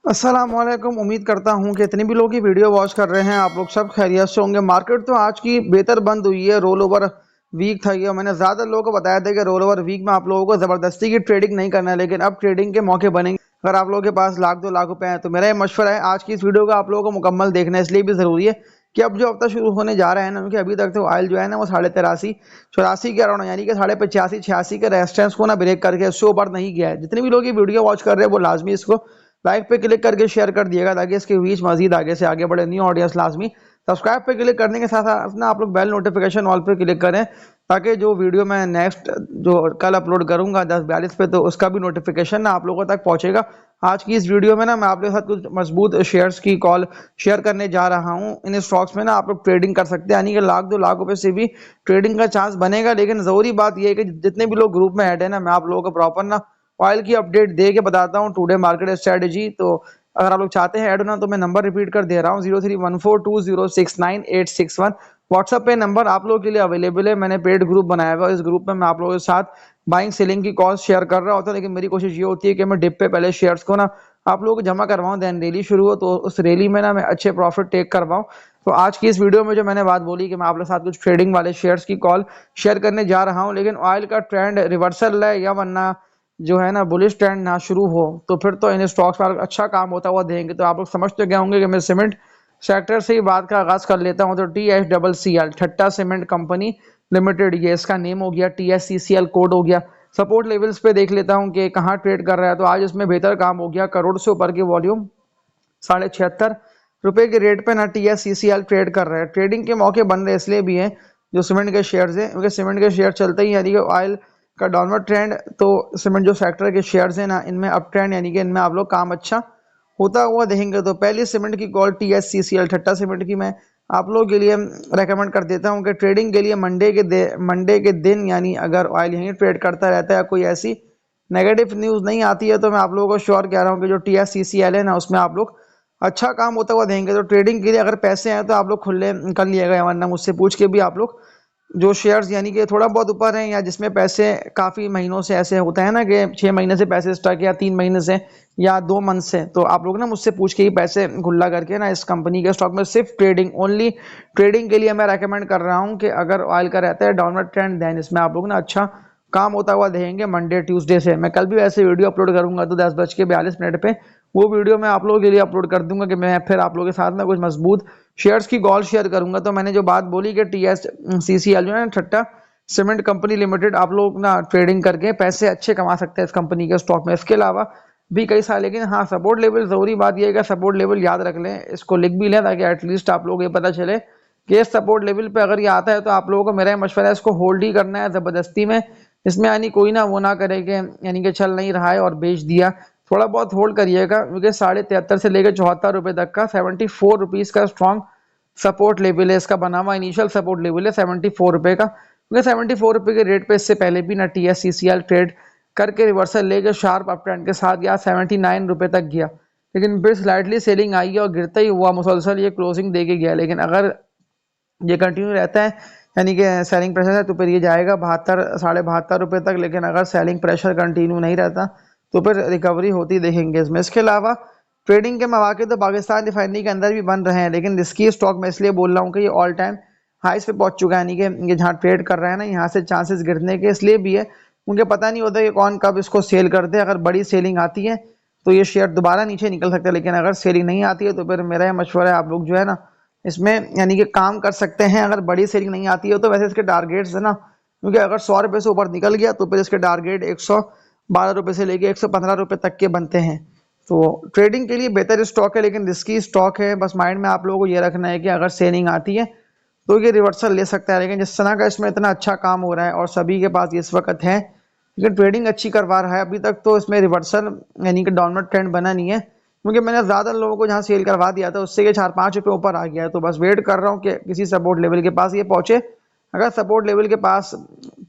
अस्सलामुअलैकुम। उम्मीद करता हूँ कि इतनी भी लोग ये वीडियो वॉच कर रहे हैं आप लोग सब खैरियत से होंगे। मार्केट तो आज की बेहतर बंद हुई है। रोल ओवर वीक था ये। मैंने ज़्यादा लोगों को बताया था कि रोल ओवर वीक में आप लोगों को ज़बरदस्ती की ट्रेडिंग नहीं करना है, लेकिन अब ट्रेडिंग के मौके बनेंगे। अगर आप लोगों के पास लाख 2 लाख रुपए हैं तो मेरा ये मशवरा है आज की इस वीडियो का आप लोगों को मुकम्मल देखना है। इसलिए भी ज़रूरी है कि अब जो हफ्ता शुरू होने जा रहा है ना, क्योंकि अभी तक तो ऑयल जो है ना वो 83-84 के अराउंड यानी कि 85-86 के रेजिस्टेंस को ना ब्रेक करके उससे ऊपर नहीं गया है। जितने भी लोग ये वीडियो वॉच कर रहे हैं वो लाजमी इसको लाइक पे क्लिक करके शेयर कर दिएगा ताकि इसकी रीच मजीद आगे से आगे बढ़े। न्यू ऑडियंस लाजमी सब्सक्राइब पे क्लिक करने के साथ साथ ना आप लोग बेल नोटिफिकेशन ऑल पे क्लिक करें ताकि जो वीडियो मैं नेक्स्ट जो कल अपलोड करूंगा 10:42 पे तो उसका भी नोटिफिकेशन ना आप लोगों तक पहुंचेगा। आज की इस वीडियो में ना मैं आप लोगों के साथ कुछ मजबूत शेयर्स की कॉल शेयर करने जा रहा हूं। इन स्टॉक्स में ना आप लोग ट्रेडिंग कर सकते हैं, यानी कि लाख 2 लाख रुपए से भी ट्रेडिंग का चांस बनेगा। लेकिन जरूरी बात यह है कि जितने भी लोग ग्रुप में ऐड है ना, मैं आप लोगों को प्रॉपर ना ऑयल की अपडेट दे के बताता हूँ टुडे मार्केट स्ट्रेटेजी। तो अगर आप लोग चाहते हैं ऐड होना तो मैं नंबर रिपीट कर दे रहा हूँ 031420698161। व्हाट्सएप पे नंबर आप लोगों के लिए अवेलेबल है। मैंने पेड ग्रुप बनाया हुआ है। इस ग्रुप में मैं आप लोगों के साथ बाइंग सेलिंग की कॉल शेयर कर रहा होता है, लेकिन मेरी कोशिश ये होती है कि मैं डिप पे पहले शेयर्स को ना आप लोगों को जमा करवाऊं, देन रैली शुरू हो तो उस रैली में ना मैं अच्छे प्रॉफिट टेक करवाऊं। तो आज की इस वीडियो में जो मैंने बात बोली कि मैं आप लोगों के साथ कुछ ट्रेडिंग वाले शेयर्स की कॉल शेयर करने जा रहा हूं, लेकिन ऑयल का ट्रेंड रिवर्सल है या वरना जो है ना बुलिश ट्रेंड ना शुरू हो तो फिर तो इन स्टॉक्स पर अच्छा काम होता हुआ देंगे। तो आप लोग समझ तो गए होंगे कि मैं सीमेंट सेक्टर से ही बात का आगाज कर लेता हूं। तो TSCCL ठट्टा सीमेंट कंपनी लिमिटेड ये इसका नेम हो गया, TSCCL कोड हो गया। सपोर्ट लेवल्स पे देख लेता हूं कि कहाँ ट्रेड कर रहा है। तो आज इसमें बेहतर काम हो गया, करोड़ से ऊपर की वॉल्यूम 76.5 रुपए के रेट पे ना TSCCL ट्रेड कर रहा है। ट्रेडिंग के मौके बन रहे इसलिए भी हैं जो सीमेंट के शेयर्स हैं, क्योंकि सीमेंट के शेयर चलते ही यानी कि ऑयल का डाउनवर्ड ट्रेंड, तो सीमेंट जो सेक्टर के शेयर्स हैं ना इनमें अप ट्रेंड यानी कि इनमें आप लोग काम अच्छा होता हुआ देखेंगे। तो पहली सीमेंट की कॉल TSCCL ठट्टा सीमेंट की मैं आप लोगों के लिए रेकमेंड कर देता हूं कि ट्रेडिंग के लिए मंडे के दिन यानी अगर ऑयल यहीं ट्रेड करता रहता है, कोई ऐसी नेगेटिव न्यूज़ नहीं आती है, तो मैं आप लोगों को श्योर कह रहा हूँ कि जो TSCCL है ना उसमें आप लोग अच्छा काम होता हुआ देंगे। तो ट्रेडिंग के लिए अगर पैसे हैं तो आप लोग खुले कर लिएगा, वरना मुझसे पूछ के भी आप लोग जो शेयर्स यानी कि थोड़ा बहुत ऊपर हैं या जिसमें पैसे काफ़ी महीनों से ऐसे होता है ना कि 6 महीने से पैसे स्टक या 3 महीने से या 2 मंथ से, तो आप लोग ना मुझसे पूछ के ही पैसे खुला करके ना इस कंपनी के स्टॉक में सिर्फ ट्रेडिंग ओनली ट्रेडिंग के लिए मैं रेकमेंड कर रहा हूँ कि अगर ऑयल का रहता है डाउनवर्ड ट्रेंड देन इसमें आप लोग ना अच्छा काम होता हुआ देखेंगे मंडे ट्यूसडे से। मैं कल भी वैसे वीडियो अपलोड करूंगा तो 10:42 पे वो वीडियो मैं आप लोगों के लिए अपलोड कर दूंगा कि मैं फिर आप लोगों के साथ में कुछ मजबूत शेयर्स की कॉल शेयर करूंगा। तो मैंने जो बात बोली कि TSCCL जो है ठट्टा सीमेंट कंपनी लिमिटेड आप लोग ना ट्रेडिंग करके पैसे अच्छे कमा सकते हैं इस कंपनी के स्टॉक में। इसके अलावा भी कई सारे, लेकिन हाँ सपोर्ट लेवल जरूरी बात यह है कि सपोर्ट लेवल याद रख लें, इसको लिख भी लें ताकि एटलीस्ट आप लोग ये पता चले कि इस सपोर्ट लेवल पे अगर ये आता है तो आप लोगों को मेरा मशवरा है इसको होल्ड ही करना है जबरदस्ती में। इसमें यानी कोई ना वो ना करे कि यानी कि चल नहीं रहा है और बेच दिया। थोड़ा बहुत होल्ड करिएगा क्योंकि 73.5 से लेकर 74 रुपए तक का 74 रुपीज का स्ट्रॉन्ग सपोर्ट लेवल है। इसका बना हुआ इनिशियल सपोर्ट लेवल है 74 रुपए का, क्योंकि 74 रुपए के रेट पे इससे पहले भी ना TSCCL ट्रेड करके रिवर्सल लेकर शार्प अप ट्रेंड के साथ गया 79 रुपए तक गया, लेकिन फिर स्लाइटली सेलिंग आई है और गिरता ही हुआ मुसलसल ये क्लोजिंग दे के गया। लेकिन अगर ये कंटिन्यू रहता है यानी कि सेलिंग प्रेशर है तो फिर ये जाएगा 72 साढ़े 72 रुपए तक। लेकिन अगर सेलिंग प्रेशर कंटिन्यू नहीं रहता तो फिर रिकवरी होती देखेंगे इसमें। इसके अलावा ट्रेडिंग के मौके तो पाकिस्तान रिफाइनरी के अंदर भी बन रहे हैं, लेकिन रिस्की स्टॉक मैं इसलिए बोल रहा हूँ कि ये ऑल टाइम हाइस पे पहुंच चुका है, यानी कि ये जहाँ ट्रेड कर रहा है ना यहाँ से चांसेस गिरने के इसलिए भी है क्योंकि पता नहीं होता कि कौन कब इसको सेल कर दे। अगर बड़ी सेलिंग आती है तो ये शेयर दोबारा नीचे निकल सकता है, लेकिन अगर सेलिंग नहीं आती है तो फिर मेरा यह मशवरा है आप लोग जो है ना इसमें यानी कि काम कर सकते हैं। अगर बड़ी सेलिंग नहीं आती है तो वैसे इसके टारगेट्स है ना, क्योंकि अगर 100 रुपए से ऊपर निकल गया तो फिर इसके टारगेट 112 रुपए से लेके 115 रुपए तक के बनते हैं। तो ट्रेडिंग के लिए बेहतर स्टॉक है लेकिन रिस्की स्टॉक है। बस माइंड में आप लोगों को ये रखना है कि अगर सेलिंग आती है तो ये रिवर्सल ले सकता है, लेकिन जिस तरह का इसमें इतना अच्छा काम हो रहा है और सभी के पास इस वक्त है, लेकिन ट्रेडिंग अच्छी करवा रहा है अभी तक तो इसमें रिवर्सल यानी कि डाउनवर्ड ट्रेंड बना नहीं है, क्योंकि मैंने ज़्यादा लोगों को जहाँ सेल करवा दिया था उससे ये 4-5 रुपये ऊपर आ गया है। तो बस वेट कर रहा हूँ कि किसी सपोर्ट लेवल के पास ये पहुँचे। अगर सपोर्ट लेवल के पास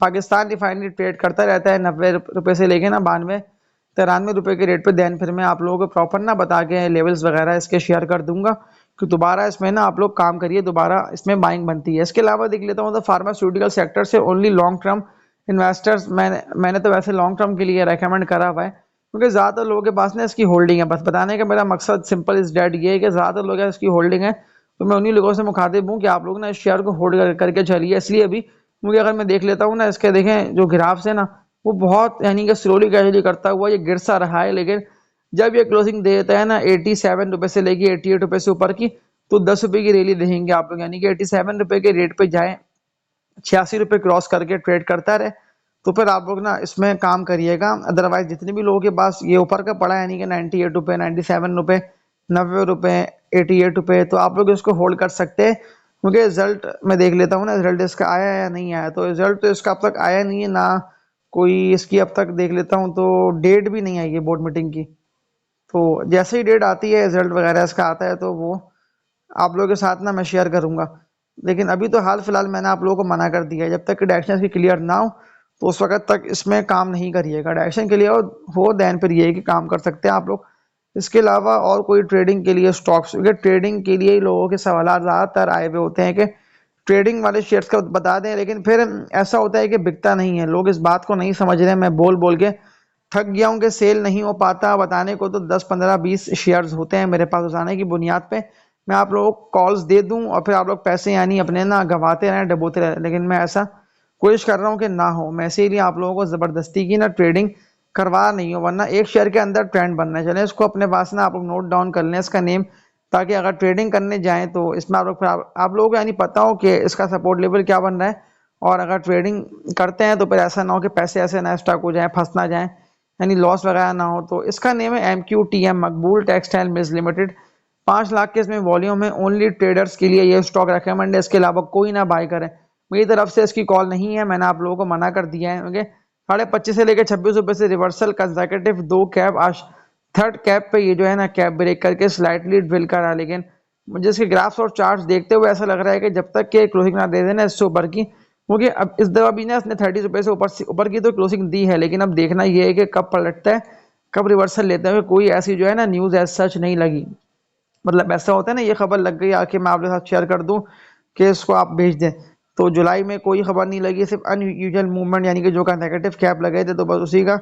पाकिस्तान रिफाइनरी ट्रेड करता रहता है 90 रुपये से लेके ना 92-93 रुपये के रेट पे, देन फिर मैं आप लोगों को प्रॉपर ना बता के लेवल्स वगैरह इसके शेयर कर दूंगा कि दोबारा इसमें ना आप लोग काम करिए, दोबारा इसमें बाइंग बनती है। इसके अलावा देख लेता हूँ तो फार्मास्यूटिकल सेक्टर से ओनली लॉन्ग टर्म इन्वेस्टर्स मैंने तो वैसे लॉन्ग टर्म के लिए रेकमेंड करा हुआ है क्योंकि ज़्यादातर लोगों के पास ना इसकी होल्डिंग है। बस बताने का मेरा मकसद सिंपल इज डेट ये है कि ज़्यादातर लोगों के इसकी होल्डिंग है, तो मैं उन्हीं लोगों से मुखातिब हूँ कि आप लोग ना इस शेयर को होल्ड करके चलिए। इसलिए अभी क्योंकि अगर मैं देख लेता हूँ ना इसके, देखें जो ग्राफ्स है ना वो बहुत यानी कि स्लोली कैजुअली करता हुआ ये गिर सा रहा है, लेकिन जब ये क्लोजिंग दे देता है ना 87 रुपये से लेके 88 रुपये से ऊपर की, तो 10 रुपये की रैली देखेंगे आप लोग, यानी कि 87 रुपये के रेट पे जाए, 86 रुपये क्रॉस करके ट्रेड करता रहे, तो फिर आप लोग ना इसमें काम करिएगा। अदरवाइज जितने भी लोगों के पास ये ऊपर का पड़ा है, यानी कि 98 रुपये, 97 रुपये, 90 रुपये, 88 रुपये, तो आप लोग इसको होल्ड कर सकते हैं। क्योंकि रिजल्ट मैं देख लेता हूँ ना, रिजल्ट इसका आया है या नहीं आया। तो रिजल्ट तो इसका अब तक आया नहीं है ना, कोई इसकी अब तक देख लेता हूँ तो डेट भी नहीं आई है बोर्ड मीटिंग की। तो जैसे ही डेट आती है, रिजल्ट वगैरह इसका आता है, तो वो आप लोगों के साथ ना मैं शेयर करूंगा। लेकिन अभी तो हाल फिलहाल मैंने आप लोगों को मना कर दिया है, जब तक डायरेक्शन इसकी क्लियर ना हो तो उस वक्त तक इसमें काम नहीं करिएगा। डायरेक्शन क्लियर हो देन फिर ये है कि काम कर सकते हैं आप लोग। इसके अलावा और कोई ट्रेडिंग के लिए स्टॉक्स, क्योंकि ट्रेडिंग के लिए ही लोगों के सवाल ज़्यादातर आए हुए होते हैं कि ट्रेडिंग वाले शेयर्स का बता दें, लेकिन फिर ऐसा होता है कि बिकता नहीं है। लोग इस बात को नहीं समझ रहे हैं। मैं बोल बोल के थक गया हूँ कि सेल नहीं हो पाता। बताने को तो 10 15 20 शेयर्स होते हैं मेरे पास, उठाने की बुनियाद पे मैं आप लोगों को कॉल्स दे दूं और फिर आप लोग पैसे यानी अपने ना गंवाते रहें, डबोते रहें, लेकिन मैं ऐसा कोशिश कर रहा हूँ कि ना हो। मैं इसीलिए आप लोगों को ज़बरदस्ती की ना ट्रेडिंग करवा नहीं हो, वरना एक शेयर के अंदर ट्रेंड बनना है। चले इसको अपने पास ना आप लोग नोट डाउन कर लें इसका नेम, ताकि अगर ट्रेडिंग करने जाएं तो इसमें आप लोग आप लोगों को यानी पता हो कि इसका सपोर्ट लेवल क्या बन रहा है। और अगर ट्रेडिंग करते हैं तो फिर ऐसा ना हो कि पैसे ऐसे ना स्टक हो जाए, फंस ना जाए, यानी लॉस वगैरह ना हो। तो इसका नेम है MQTM, मकबूल टेक्सटाइल मिल्स लिमिटेड। 5 लाख के इसमें वॉल्यूम है। ओनली ट्रेडर्स के लिए ये स्टॉक रेकमेंड है, इसके अलावा कोई ना बाय करे। मेरी तरफ से इसकी कॉल नहीं है, मैंने आप लोगों को मना कर दिया है। क्योंकि 25.5 से लेकर 26 रुपये से रिवर्सल कंसेक्यूटिव 2 कैप, आज थर्ड कैप पे ये जो है ना कैप ब्रेक करके स्लाइटली ड्रिल करा। लेकिन मुझे इसके ग्राफ्स और चार्ट्स देखते हुए ऐसा लग रहा है कि जब तक के क्लोजिंग ना दे देना इससे ऊपर की, क्योंकि अब इस दफा भी ना इसने 30 रुपये से ऊपर की तो क्लोजिंग दी है, लेकिन अब देखना ये है कि कब पलटता है, कब रिवर्सल लेते हैं। कोई ऐसी जो है ना न्यूज़ एज सच नहीं लगी, मतलब ऐसा होता है ना ये खबर लग गई आके मैं आपके साथ शेयर कर दूं कि इसको आप भेज दें। तो जुलाई में कोई खबर नहीं लगी, सिर्फ अनयूजुअल मूवमेंट, यानी कि जो का नेगेटिव कैप लगे थे तो बस उसी का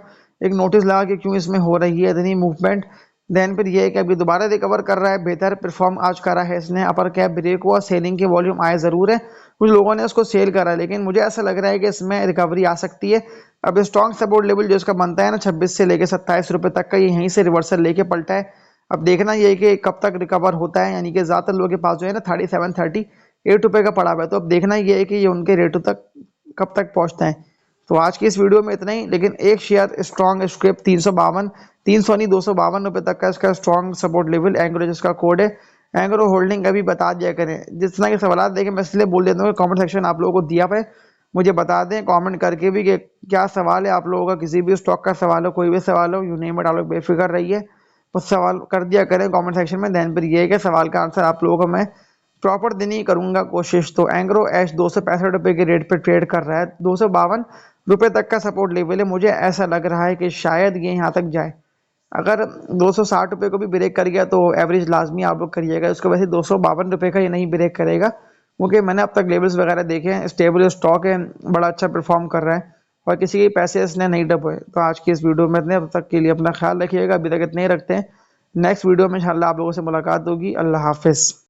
एक नोटिस लगा कि क्यों इसमें हो रही है इतनी मूवमेंट। देन फिर ये है कि अभी दोबारा रिकवर कर रहा है, बेहतर परफॉर्म आज करा है इसने। अपर कैप ब्रेक हुआ, सेलिंग के वॉल्यूम आए ज़रूर है, कुछ लोगों ने इसको सेल करा, लेकिन मुझे ऐसा लग रहा है कि इसमें रिकवरी आ सकती है। अब स्ट्रॉन्ग सपोर्ट लेवल जो इसका बनता है ना 26 से लेकर 27 रुपये तक का, ये यहीं से रिवर्सल लेके पलटा है। अब देखना ये है कि कब तक रिकवर होता है, यानी कि ज़्यादातर लोगों के पास जो है ना 37 38 रुपये का पड़ा हुआ है। तो अब देखना ये है कि ये उनके रेटों तक कब तक पहुंचता है। तो आज की इस वीडियो में इतना ही, लेकिन एक शेयर स्ट्रॉन्ग स्क्रिप्ट 352, 300 नहीं 252 रुपये तक का इसका स्ट्रॉन्ग सपोर्ट लेवल, एंग्रो जिसका कोड है एंग्रो होल्डिंग, अभी बता दिया करें। जिस तरह के सवाल देखें मैं इसलिए बोल देता हूँ, कमेंट सेक्शन आप लोगों को दिया पे, मुझे बता दें कमेंट करके भी कि क्या सवाल है आप लोगों का, किसी भी स्टॉक का सवाल हो, कोई भी सवाल हो, यू नेम इट, आप लोग बेफिक्र रहिए, बस सवाल कर दिया करें कमेंट सेक्शन में। देन फिर ये है कि सवाल का आंसर आप लोगों को मैं प्रॉपर देने की करूंगा कोशिश। तो एंग्रो एच 265 रुपये के रेट पे ट्रेड कर रहा है, 252 रुपये तक का सपोर्ट लेवल है। मुझे ऐसा लग रहा है कि शायद ये यहाँ तक जाए। अगर 260 रुपये को भी ब्रेक कर गया तो एवरेज लाजमी आप लोग करिएगा इसको। वैसे 252 रुपये का ये नहीं ब्रेक करेगा, क्योंकि मैंने अब तक लेवल्स वगैरह देखे हैं, स्टेबल स्टॉक है, बड़ा अच्छा परफॉर्म कर रहा है और किसी के पैसे इसने नहीं डबोए। तो आज की इस वीडियो में इतने, अब तक के लिए अपना ख्याल रखिएगा। अभी तक इतने ही रखते हैं, नेक्स्ट वीडियो में इंशाल्लाह आप लोगों से मुलाकात होगी। अल्लाह हाफिज़।